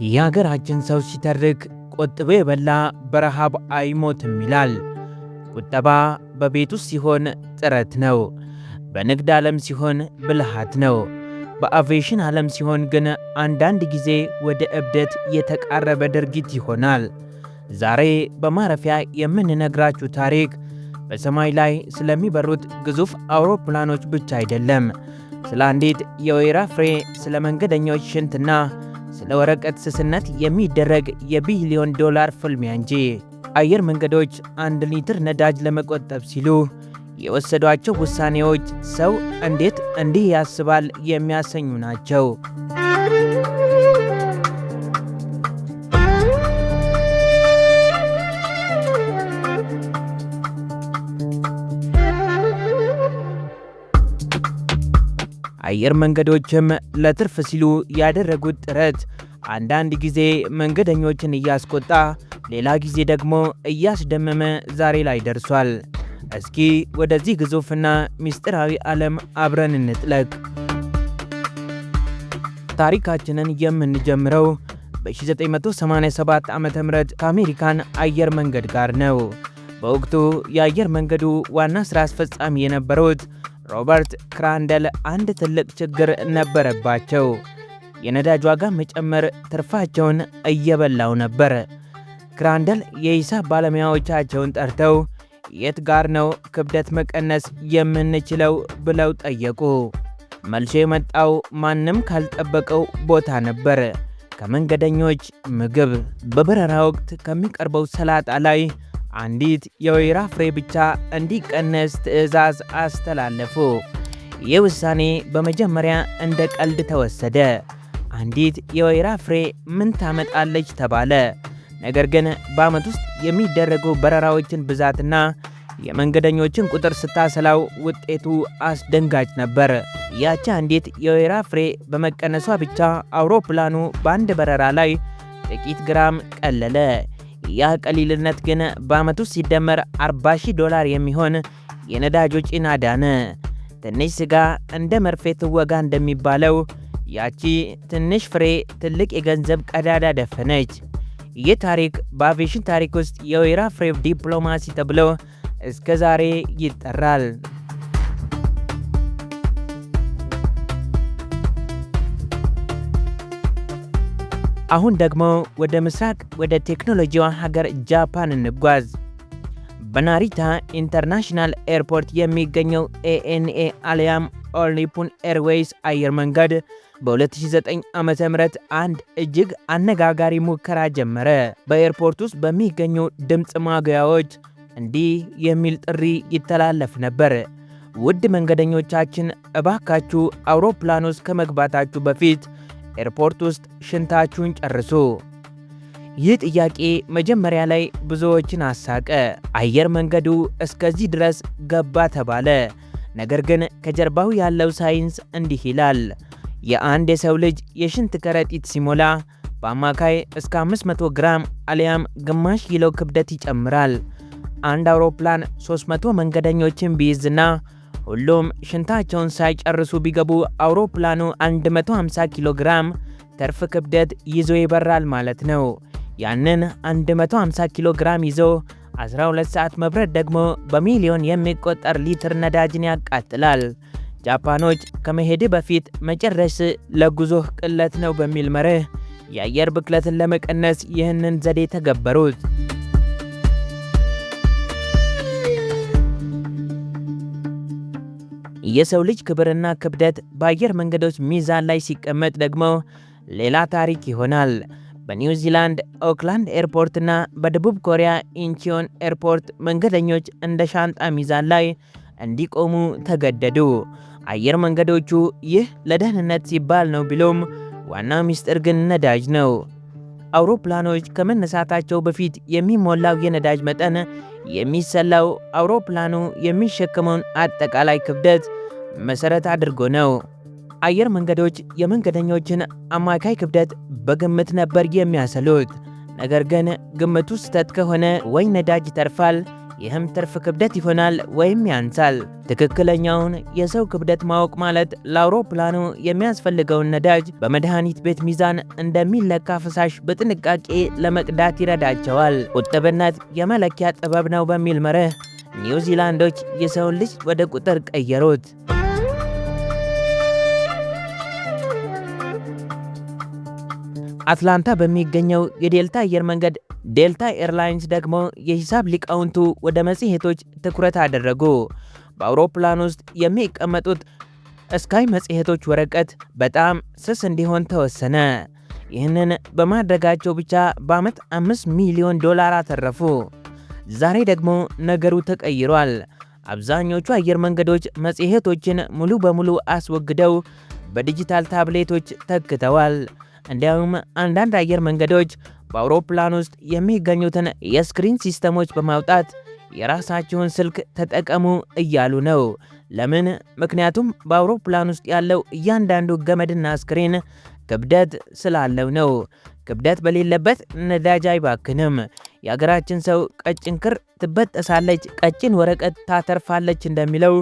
የሀገራችን ሰው ሲተርክ ቆጥቦ የበላ በረሃብ አይሞትም ይላል። ቁጠባ በቤት ውስጥ ሲሆን ጥረት ነው። በንግድ ዓለም ሲሆን ብልሃት ነው። በአቪዬሽን ዓለም ሲሆን ግን አንዳንድ ጊዜ ወደ እብደት የተቃረበ ድርጊት ይሆናል። ዛሬ በማረፊያ የምንነግራችሁ ታሪክ በሰማይ ላይ ስለሚበሩት ግዙፍ አውሮፕላኖች ብቻ አይደለም። ስለ አንዲት የወይራ ፍሬ፣ ስለ መንገደኞች ሽንትና ስለ ወረቀት ስስነት የሚደረግ የቢሊዮን ዶላር ፍልሚያ እንጂ። አየር መንገዶች 1 ሊትር ነዳጅ ለመቆጠብ ሲሉ የወሰዷቸው ውሳኔዎች ሰው እንዴት እንዲህ ያስባል የሚያሰኙ ናቸው። አየር መንገዶችም ለትርፍ ሲሉ ያደረጉት ጥረት አንዳንድ ጊዜ መንገደኞችን እያስቆጣ፣ ሌላ ጊዜ ደግሞ እያስደመመ ዛሬ ላይ ደርሷል። እስኪ ወደዚህ ግዙፍና ምስጢራዊ ዓለም አብረን እንጥለቅ። ታሪካችንን የምንጀምረው በ1987 ዓ.ም ከአሜሪካን አየር መንገድ ጋር ነው። በወቅቱ የአየር መንገዱ ዋና ሥራ አስፈጻሚ የነበሩት ሮበርት ክራንደል አንድ ትልቅ ችግር ነበረባቸው። የነዳጅ ዋጋ መጨመር ትርፋቸውን እየበላው ነበር። ክራንደል የሂሳብ ባለሙያዎቻቸውን ጠርተው የት ጋር ነው ክብደት መቀነስ የምንችለው ብለው ጠየቁ። መልሶ የመጣው ማንም ካልጠበቀው ቦታ ነበር። ከመንገደኞች ምግብ። በበረራ ወቅት ከሚቀርበው ሰላጣ ላይ አንዲት የወይራ ፍሬ ብቻ እንዲቀነስ ትዕዛዝ አስተላለፉ። ይህ ውሳኔ በመጀመሪያ እንደ ቀልድ ተወሰደ። አንዲት የወይራ ፍሬ ምን ታመጣለች ተባለ። ነገር ግን በዓመት ውስጥ የሚደረጉ በረራዎችን ብዛትና የመንገደኞችን ቁጥር ስታሰላው ውጤቱ አስደንጋጭ ነበር። ያቺ አንዲት የወይራ ፍሬ በመቀነሷ ብቻ አውሮፕላኑ በአንድ በረራ ላይ ጥቂት ግራም ቀለለ። ያ ቀሊልነት ግን በዓመት ውስጥ ሲደመር $40,000 የሚሆን የነዳጅ ወጪን አዳነ። ትንሽ ሥጋ እንደ መርፌ ትወጋ እንደሚባለው ያቺ ትንሽ ፍሬ ትልቅ የገንዘብ ቀዳዳ ደፈነች። ይህ ታሪክ በአቪዬሽን ታሪክ ውስጥ የወይራ ፍሬ ዲፕሎማሲ ተብሎ እስከ ዛሬ ይጠራል። አሁን ደግሞ ወደ ምስራቅ ወደ ቴክኖሎጂዋ ሀገር ጃፓን እንጓዝ። በናሪታ ኢንተርናሽናል ኤርፖርት የሚገኘው ኤኤንኤ አሊያም ኦል ኒፖን ኤርዌይስ አየር መንገድ በ2009 ዓ.ም አንድ እጅግ አነጋጋሪ ሙከራ ጀመረ። በኤርፖርት ውስጥ በሚገኙ ድምፅ ማጉያዎች እንዲህ የሚል ጥሪ ይተላለፍ ነበር። ውድ መንገደኞቻችን፣ እባካችሁ አውሮፕላን ውስጥ ከመግባታችሁ በፊት ኤርፖርት ውስጥ ሽንታችሁን ጨርሱ። ይህ ጥያቄ መጀመሪያ ላይ ብዙዎችን አሳቀ። አየር መንገዱ እስከዚህ ድረስ ገባ ተባለ። ነገር ግን ከጀርባው ያለው ሳይንስ እንዲህ ይላል። የአንድ የሰው ልጅ የሽንት ከረጢት ሲሞላ በአማካይ እስከ 500 ግራም አሊያም ግማሽ ኪሎ ክብደት ይጨምራል። አንድ አውሮፕላን 300 መንገደኞችን ቢይዝና ሁሉም ሽንታቸውን ሳይጨርሱ ቢገቡ አውሮፕላኑ 150 ኪሎ ግራም ተርፍ ክብደት ይዞ ይበራል ማለት ነው። ያንን 150 ኪሎ ግራም ይዞ 12 ሰዓት መብረር ደግሞ በሚሊዮን የሚቆጠር ሊትር ነዳጅን ያቃጥላል። ጃፓኖች ከመሄድ በፊት መጨረስ ለጉዞህ ቅለት ነው በሚል መርህ የአየር ብክለትን ለመቀነስ ይህንን ዘዴ ተገበሩት። የሰው ልጅ ክብርና ክብደት በአየር መንገዶች ሚዛን ላይ ሲቀመጥ ደግሞ ሌላ ታሪክ ይሆናል። በኒውዚላንድ ኦክላንድ ኤርፖርትና በደቡብ ኮሪያ ኢንቺዮን ኤርፖርት መንገደኞች እንደ ሻንጣ ሚዛን ላይ እንዲቆሙ ተገደዱ። አየር መንገዶቹ ይህ ለደህንነት ሲባል ነው ቢሉም ዋናው ሚስጥር ግን ነዳጅ ነው። አውሮፕላኖች ከመነሳታቸው በፊት የሚሞላው የነዳጅ መጠን የሚሰላው አውሮፕላኑ የሚሸከመውን አጠቃላይ ክብደት መሰረት አድርጎ ነው። አየር መንገዶች የመንገደኞችን አማካይ ክብደት በግምት ነበር የሚያሰሉት። ነገር ግን ግምቱ ስህተት ከሆነ ወይ ነዳጅ ይተርፋል ይህም ትርፍ ክብደት ይሆናል ወይም ያንሳል። ትክክለኛውን የሰው ክብደት ማወቅ ማለት ለአውሮፕላኑ የሚያስፈልገውን ነዳጅ በመድኃኒት ቤት ሚዛን እንደሚለካ ፈሳሽ በጥንቃቄ ለመቅዳት ይረዳቸዋል። ቁጥብነት የመለኪያ ጥበብ ነው በሚል መርህ ኒውዚላንዶች የሰውን ልጅ ወደ ቁጥር ቀየሩት። አትላንታ በሚገኘው የዴልታ አየር መንገድ ዴልታ ኤርላይንስ ደግሞ የሂሳብ ሊቃውንቱ ወደ መጽሔቶች ትኩረት አደረጉ። በአውሮፕላን ውስጥ የሚቀመጡት ስካይ መጽሔቶች ወረቀት በጣም ስስ እንዲሆን ተወሰነ። ይህንን በማድረጋቸው ብቻ በዓመት $5 ሚሊዮን አተረፉ። ዛሬ ደግሞ ነገሩ ተቀይሯል። አብዛኞቹ አየር መንገዶች መጽሔቶችን ሙሉ በሙሉ አስወግደው በዲጂታል ታብሌቶች ተክተዋል። እንዲያውም አንዳንድ አየር መንገዶች በአውሮፕላን ውስጥ የሚገኙትን የስክሪን ሲስተሞች በማውጣት የራሳቸውን ስልክ ተጠቀሙ እያሉ ነው። ለምን? ምክንያቱም በአውሮፕላን ውስጥ ያለው እያንዳንዱ ገመድና ስክሪን ክብደት ስላለው ነው። ክብደት በሌለበት ነዳጅ አይባክንም። የሀገራችን ሰው ቀጭን ክር ትበጠሳለች፣ ቀጭን ወረቀት ታተርፋለች እንደሚለው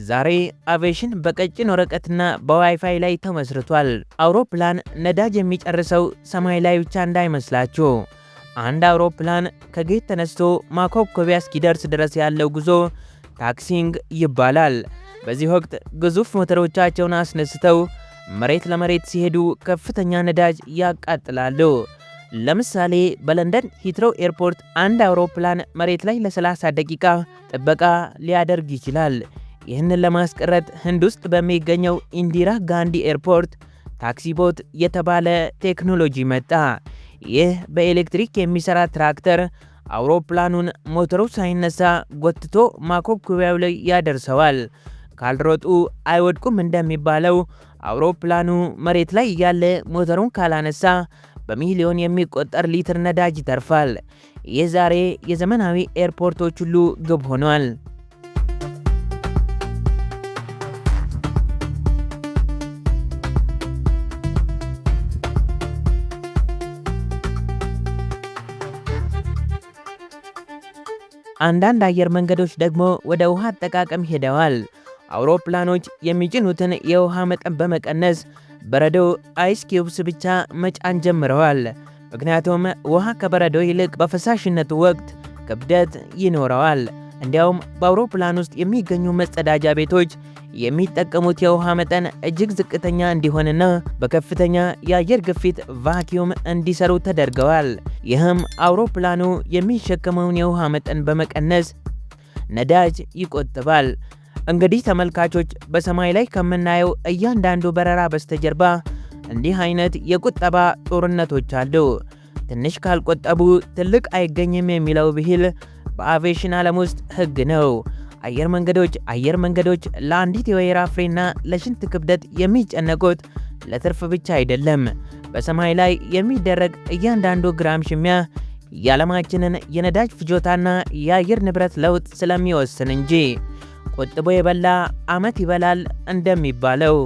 ዛሬ አቪዬሽን በቀጭን ወረቀትና በዋይፋይ ላይ ተመስርቷል። አውሮፕላን ነዳጅ የሚጨርሰው ሰማይ ላይ ብቻ እንዳይመስላችሁ። አንድ አውሮፕላን ከጌት ተነስቶ ማኮብኮቢያ እስኪደርስ ድረስ ያለው ጉዞ ታክሲንግ ይባላል። በዚህ ወቅት ግዙፍ ሞተሮቻቸውን አስነስተው መሬት ለመሬት ሲሄዱ ከፍተኛ ነዳጅ ያቃጥላሉ። ለምሳሌ በለንደን ሂትሮ ኤርፖርት አንድ አውሮፕላን መሬት ላይ ለ30 ደቂቃ ጥበቃ ሊያደርግ ይችላል። ይህንን ለማስቀረት ህንድ ውስጥ በሚገኘው ኢንዲራ ጋንዲ ኤርፖርት ታክሲቦት የተባለ ቴክኖሎጂ መጣ። ይህ በኤሌክትሪክ የሚሰራ ትራክተር አውሮፕላኑን ሞተሩ ሳይነሳ ጎትቶ ማኮብኮቢያው ላይ ያደርሰዋል። ካልሮጡ አይወድቁም እንደሚባለው አውሮፕላኑ መሬት ላይ ያለ ሞተሩን ካላነሳ በሚሊዮን የሚቆጠር ሊትር ነዳጅ ይተርፋል። ይህ ዛሬ የዘመናዊ ኤርፖርቶች ሁሉ ግብ ሆኗል። አንዳንድ አየር መንገዶች ደግሞ ወደ ውሃ አጠቃቀም ሄደዋል። አውሮፕላኖች የሚጭኑትን የውሃ መጠን በመቀነስ በረዶ አይስ ኪዩብስ ብቻ መጫን ጀምረዋል። ምክንያቱም ውሃ ከበረዶ ይልቅ በፈሳሽነቱ ወቅት ክብደት ይኖረዋል። እንዲያውም በአውሮፕላን ውስጥ የሚገኙ መጸዳጃ ቤቶች የሚጠቀሙት የውሃ መጠን እጅግ ዝቅተኛ እንዲሆንና በከፍተኛ የአየር ግፊት ቫኪዩም እንዲሰሩ ተደርገዋል። ይህም አውሮፕላኑ የሚሸከመውን የውሃ መጠን በመቀነስ ነዳጅ ይቆጥባል። እንግዲህ ተመልካቾች በሰማይ ላይ ከምናየው እያንዳንዱ በረራ በስተጀርባ እንዲህ አይነት የቁጠባ ጦርነቶች አሉ። ትንሽ ካልቆጠቡ ትልቅ አይገኝም የሚለው ብሂል በአቪዬሽን ዓለም ውስጥ ሕግ ነው። አየር መንገዶች ለአንዲት የወይራ ፍሬና ለሽንት ክብደት የሚጨነቁት ለትርፍ ብቻ አይደለም። በሰማይ ላይ የሚደረግ እያንዳንዱ ግራም ሽሚያ የዓለማችንን የነዳጅ ፍጆታና የአየር ንብረት ለውጥ ስለሚወስን እንጂ ቆጥቦ የበላ ዓመት ይበላል እንደሚባለው